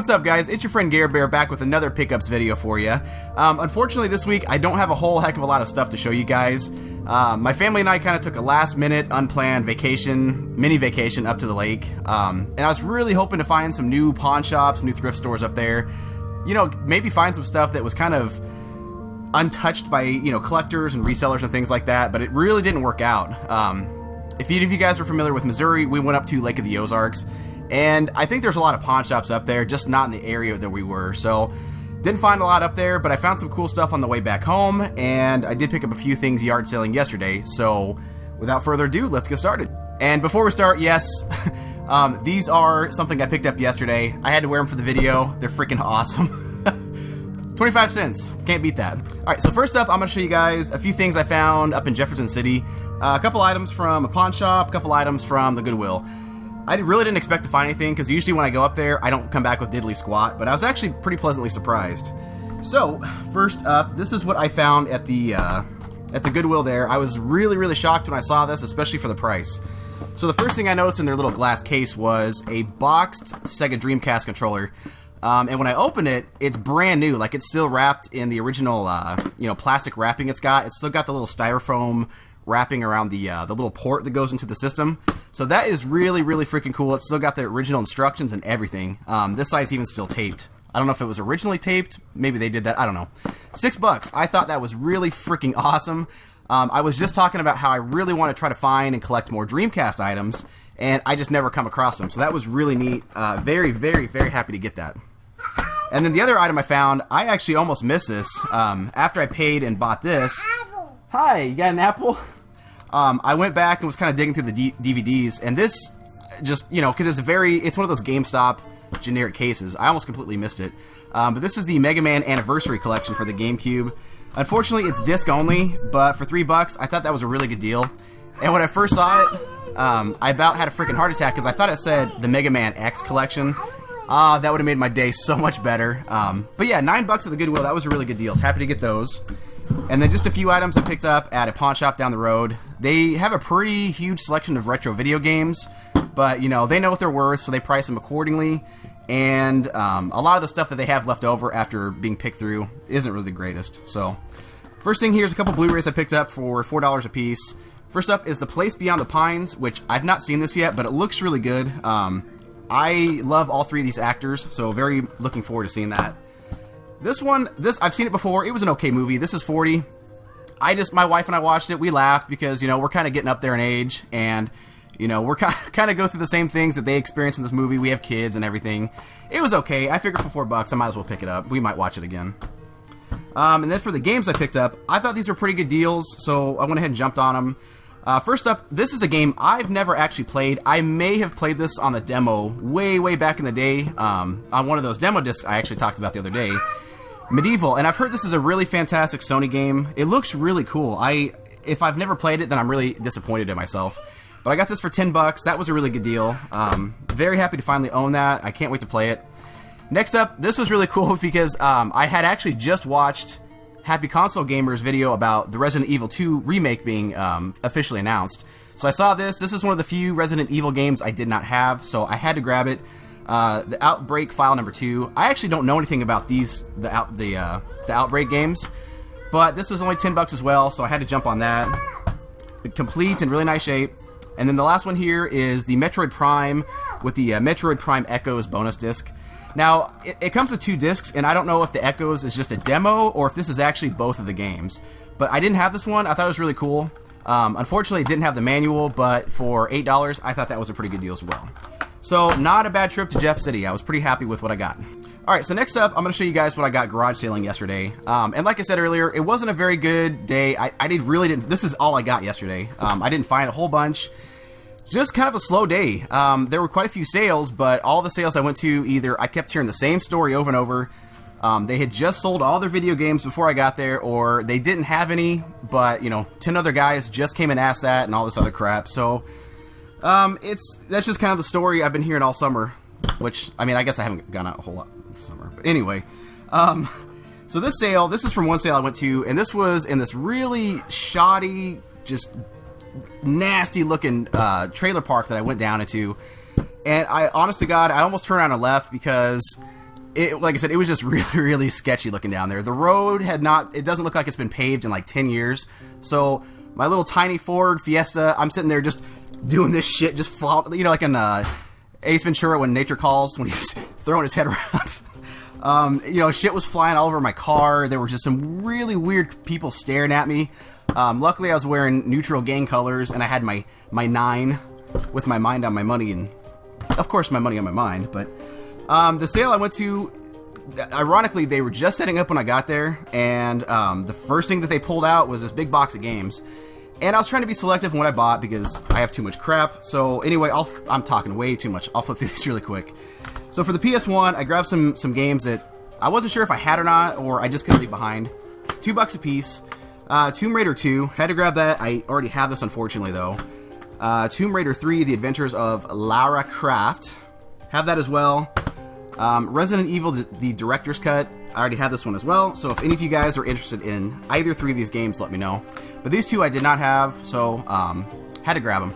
What's up, guys? It's your friend Gare back with another pickups video for you. Unfortunately, this week I don't have a whole heck of a lot of stuff to show you guys. My family and I kind of took a last-minute, unplanned vacation, mini vacation up to the lake, and I was really hoping to find some new pawn shops, new thrift stores up there. You know, maybe find some stuff that was kind of untouched by, you know, collectors and resellers and things like that, but it really didn't work out. If any of you guys are familiar with Missouri, we went up to Lake of the Ozarks, and I think there's a lot of pawn shops up there, just not in the area that we were, so didn't find a lot up there, but I found some cool stuff on the way back home, and I did pick up a few things yard selling yesterday, so without further ado, let's get started. And before we start, yes, these are something I picked up yesterday. I had to wear them for the video. They're freaking awesome. 25 cents. Can't beat that. Alright, so first up, I'm going to show you guys a few things I found up in Jefferson City. A couple items from a pawn shop, a couple items from the Goodwill. I really didn't expect to find anything, because usually when I go up there, I don't come back with diddly squat, but I was actually pretty pleasantly surprised. So, first up, this is what I found at the Goodwill there. I was really shocked when I saw this, especially for the price. So the first thing I noticed in their little glass case was a boxed Sega Dreamcast controller. And when I open it, it's brand new. Like, it's still wrapped in the original, you know, plastic wrapping it's got. It's still got the little styrofoam wrapping around the little port that goes into the system. So that is really freaking cool. It's still got the original instructions and everything. This side's even still taped. I don't know if it was originally taped. Maybe they did that. I don't know. $6. I thought that was really freaking awesome. I was just talking about how I really want to try to find and collect more Dreamcast items, and I just never come across them. So that was really neat. Very happy to get that. And then the other item I found, I actually almost missed this. After I paid and bought this. Hi, you got an apple? I went back and was kind of digging through the DVDs, and this just, you know, because it's one of those GameStop generic cases. I almost completely missed it. But this is the Mega Man Anniversary Collection for the Gamecube. Unfortunately, it's disc only, but for $3, I thought that was a really good deal. And when I first saw it, I about had a freaking heart attack, because I thought it said the Mega Man X Collection. That would have made my day so much better. But yeah, $9 at the Goodwill, that was a really good deal. I was happy to get those. And then just a few items I picked up at a pawn shop down the road. They have a pretty huge selection of retro video games, but, you know, they know what they're worth, so they price them accordingly. And a lot of the stuff that they have left over after being picked through isn't really the greatest. So, first thing here is a couple Blu-rays I picked up for $4 a piece. First up is The Place Beyond the Pines, which I've not seen this yet, but it looks really good. I love all three of these actors, so very looking forward to seeing that. This I've seen it before. It was an okay movie. This is 40. My wife and I watched it. We laughed because, you know, we're kind of getting up there in age, and, you know, we're kind of go through the same things that they experience in this movie. We have kids and everything. It was okay. I figured for $4, I might as well pick it up. We might watch it again. And then for the games I picked up, I thought these were pretty good deals, so I went ahead and jumped on them. First up, this is a game I've never actually played. I may have played this on the demo way back in the day, on one of those demo discs I actually talked about the other day. Medieval, and I've heard this is a really fantastic Sony game. It looks really cool. If I've never played it, then I'm really disappointed in myself. But I got this for $10. That was a really good deal. Very happy to finally own that. I can't wait to play it. Next up, this was really cool because I had actually just watched Happy Console Gamer's video about the Resident Evil 2 remake being officially announced. So I saw this. This is one of the few Resident Evil games I did not have, so I had to grab it. The Outbreak File Number 2. I actually don't know anything about the Outbreak games, but this was only $10 as well, so I had to jump on that. Complete in really nice shape. And then the last one here is the Metroid Prime with the Metroid Prime Echoes bonus disc. Now, it comes with 2 discs, and I don't know if the Echoes is just a demo or if this is actually both of the games. But I didn't have this one. I thought it was really cool. Unfortunately, it didn't have the manual, but for $8, I thought that was a pretty good deal as well. So, not a bad trip to Jeff City. I was pretty happy with what I got. Alright, so next up, I'm going to show you guys what I got garage sailing yesterday. And like I said earlier, it wasn't a very good day. I really didn't. This is all I got yesterday. I didn't find a whole bunch. Just kind of a slow day. There were quite a few sales, but all the sales I went to, either I kept hearing the same story over and over. They had just sold all their video games before I got there, or they didn't have any, but, you know, 10 other guys just came and asked that and all this other crap. So, that's just kind of the story I've been hearing all summer, which, I mean, I guess I haven't gone out a whole lot this summer, but anyway. So this is from one sale I went to, and this was in this really shoddy, just nasty looking trailer park that I went down into, and honest to God, I almost turned around and left because like I said, it was just really sketchy looking down there. The road it doesn't look like it's been paved in like 10 years. So my little tiny Ford Fiesta, I'm sitting there just doing this shit, just like in Ace Ventura when nature calls, when he's throwing his head around. Shit was flying all over my car. There were just some really weird people staring at me. Luckily, I was wearing neutral gang colors, and I had my 9 with my mind on my money, and of course my money on my mind. But the sale I went to, ironically, they were just setting up when I got there, and the first thing that they pulled out was this big box of games. And I was trying to be selective in what I bought because I have too much crap. So anyway, I'm talking way too much. I'll flip through these really quick. So for the PS1, I grabbed some games that I wasn't sure if I had or not, or I just couldn't leave behind. $2 a piece. Tomb Raider 2, had to grab that. I already have this, unfortunately, though. Tomb Raider 3, The Adventures of Lara Croft. Have that as well. Resident Evil, the Director's Cut. I already have this one as well, so if any of you guys are interested in either 3 of these games, let me know. But these 2 I did not have, so had to grab them.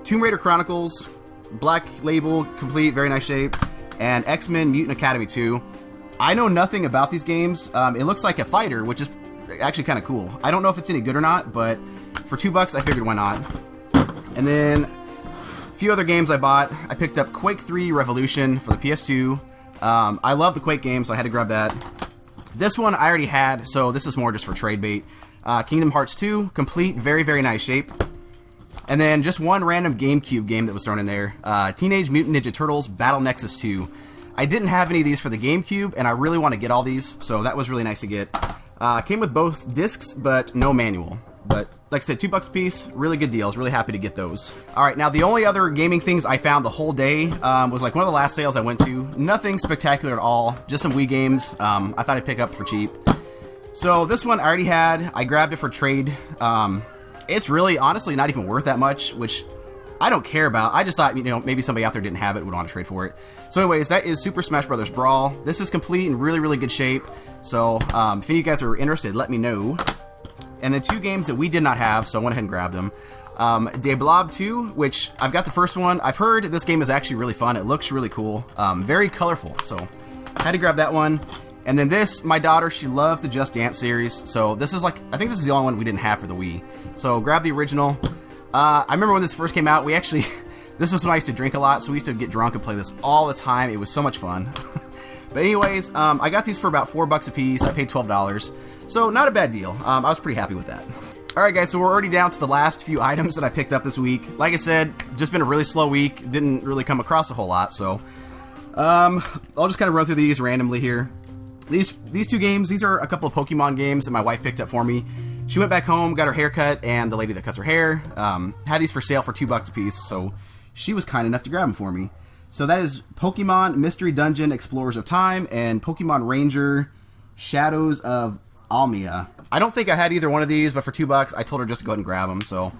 Tomb Raider Chronicles, Black Label, complete, very nice shape. And X-Men Mutant Academy 2. I know nothing about these games. It looks like a fighter, which is actually kind of cool. I don't know if it's any good or not, but for $2 I figured why not. And then a few other games I bought. I picked up Quake 3 Revolution for the PS2. I love the Quake games, so I had to grab that. This one I already had, so this is more just for trade bait. Kingdom Hearts 2, complete, very nice shape. And then just one random GameCube game that was thrown in there. Teenage Mutant Ninja Turtles Battle Nexus 2. I didn't have any of these for the GameCube, and I really want to get all these, so that was really nice to get. Came with both discs, but no manual. But like I said, $2 a piece, really good deals. Really happy to get those. Alright, now the only other gaming things I found the whole day was like one of the last sales I went to. Nothing spectacular at all, just some Wii games I thought I'd pick up for cheap. So this one I already had. I grabbed it for trade. It's really, honestly, not even worth that much, which I don't care about. I just thought, maybe somebody out there didn't have it, would want to trade for it. So anyways, that is Super Smash Bros. Brawl. This is complete and really good shape. So if any of you guys are interested, let me know. And the 2 games that we did not have, so I went ahead and grabbed them. De Blob 2, which I've got the first one. I've heard this game is actually really fun. It looks really cool. Very colorful, so had to grab that one. And then this, my daughter, she loves the Just Dance series. So this is like, I think this is the only one we didn't have for the Wii. So grab the original. I remember when this first came out, we actually, this was when I used to drink a lot, so we used to get drunk and play this all the time. It was so much fun. But anyways, I got these for about $4 a piece. I paid $12. So not a bad deal. I was pretty happy with that. Alright guys, so we're already down to the last few items that I picked up this week. Like I said, just been a really slow week. Didn't really come across a whole lot, so I'll just kind of run through these randomly here. These 2 games, these are a couple of Pokemon games that my wife picked up for me. She went back home, got her hair cut, and the lady that cuts her hair had these for sale for $2 a piece, so she was kind enough to grab them for me. So that is Pokemon Mystery Dungeon Explorers of Time and Pokemon Ranger Shadows of Almia. I don't think I had either one of these, but for $2 I told her just to go ahead and grab them, so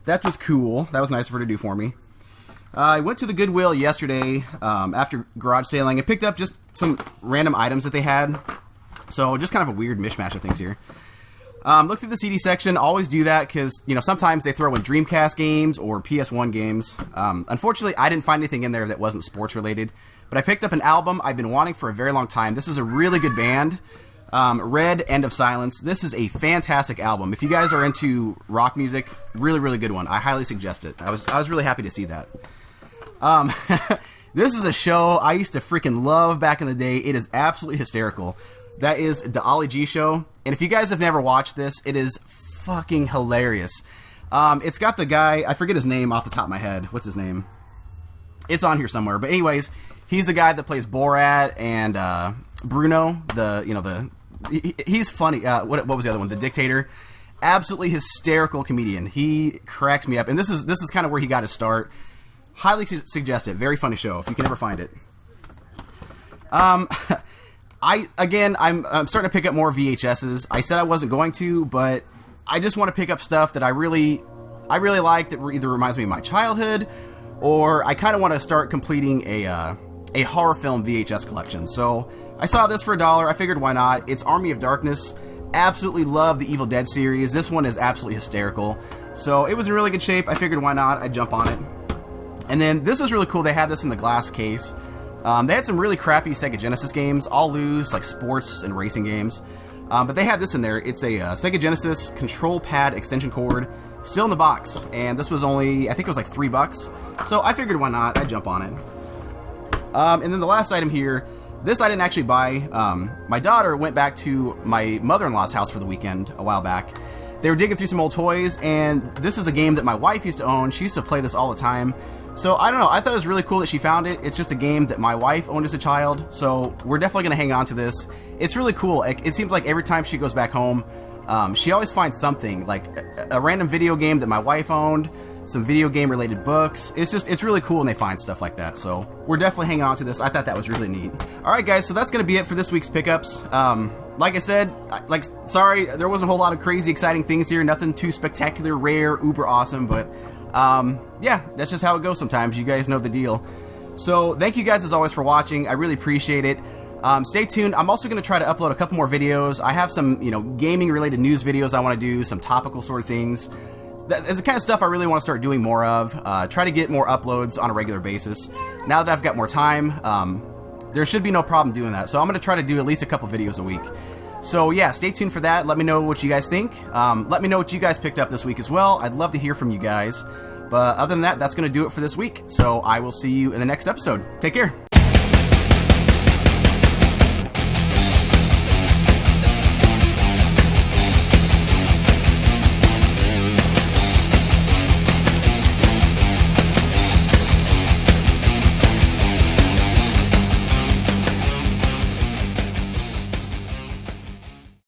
that was cool. That was nice of her to do for me. I went to the Goodwill yesterday after garage sailing and picked up just some random items that they had. So just kind of a weird mishmash of things here. Look through the CD section. Always do that because, sometimes they throw in Dreamcast games or PS1 games. Unfortunately, I didn't find anything in there that wasn't sports related. But I picked up an album I've been wanting for a very long time. This is a really good band. Red, End of Silence. This is a fantastic album. If you guys are into rock music, really good one. I highly suggest it. I was really happy to see that. This is a show I used to freaking love back in the day. It is absolutely hysterical. That is the Ollie G Show. And if you guys have never watched this, it is fucking hilarious. It's got the guy, I forget his name off the top of my head. What's his name? It's on here somewhere. But anyways, he's the guy that plays Borat and Bruno, he's funny. What was the other one? The Dictator. Absolutely hysterical comedian. He cracks me up. And this is kind of where he got his start. Highly suggest it. Very funny show if you can ever find it. I'm starting to pick up more VHSs. I said I wasn't going to, but I just want to pick up stuff that I really like that either reminds me of my childhood, or I kind of want to start completing a horror film VHS collection. So I saw this for $1. I figured why not. It's Army of Darkness. Absolutely love the Evil Dead series. This one is absolutely hysterical. So it was in really good shape. I figured why not. I'd jump on it. And then this was really cool. They had this in the glass case. They had some really crappy Sega Genesis games, all loose, like sports and racing games. But they had this in there. It's a Sega Genesis control pad extension cord, still in the box. And this was only, I think it was like $3. So I figured why not, I'd jump on it. And then the last item here, this I didn't actually buy. My daughter went back to my mother-in-law's house for the weekend a while back. They were digging through some old toys, and this is a game that my wife used to own. She used to play this all the time. So, I don't know, I thought it was really cool that she found it. It's just a game that my wife owned as a child, so we're definitely going to hang on to this. It's really cool. It seems like every time she goes back home, she always finds something, like a random video game that my wife owned, some video game related books. It's really cool when they find stuff like that, so we're definitely hanging on to this. I thought that was really neat. Alright guys, so that's going to be it for this week's pickups. Like I said, sorry, there wasn't a whole lot of crazy exciting things here, nothing too spectacular, rare, uber awesome, but yeah, that's just how it goes sometimes. You guys know the deal. So thank you guys as always for watching. I really appreciate it. Stay tuned. I'm also going to try to upload a couple more videos. I have some, gaming related news videos I want to do, some topical sort of things. That's the kind of stuff I really want to start doing more of. Try to get more uploads on a regular basis. Now that I've got more time, there should be no problem doing that. So I'm going to try to do at least a couple videos a week. So yeah, stay tuned for that. Let me know what you guys think. Let me know what you guys picked up this week as well. I'd love to hear from you guys. But other than that, that's going to do it for this week. So I will see you in the next episode. Take care.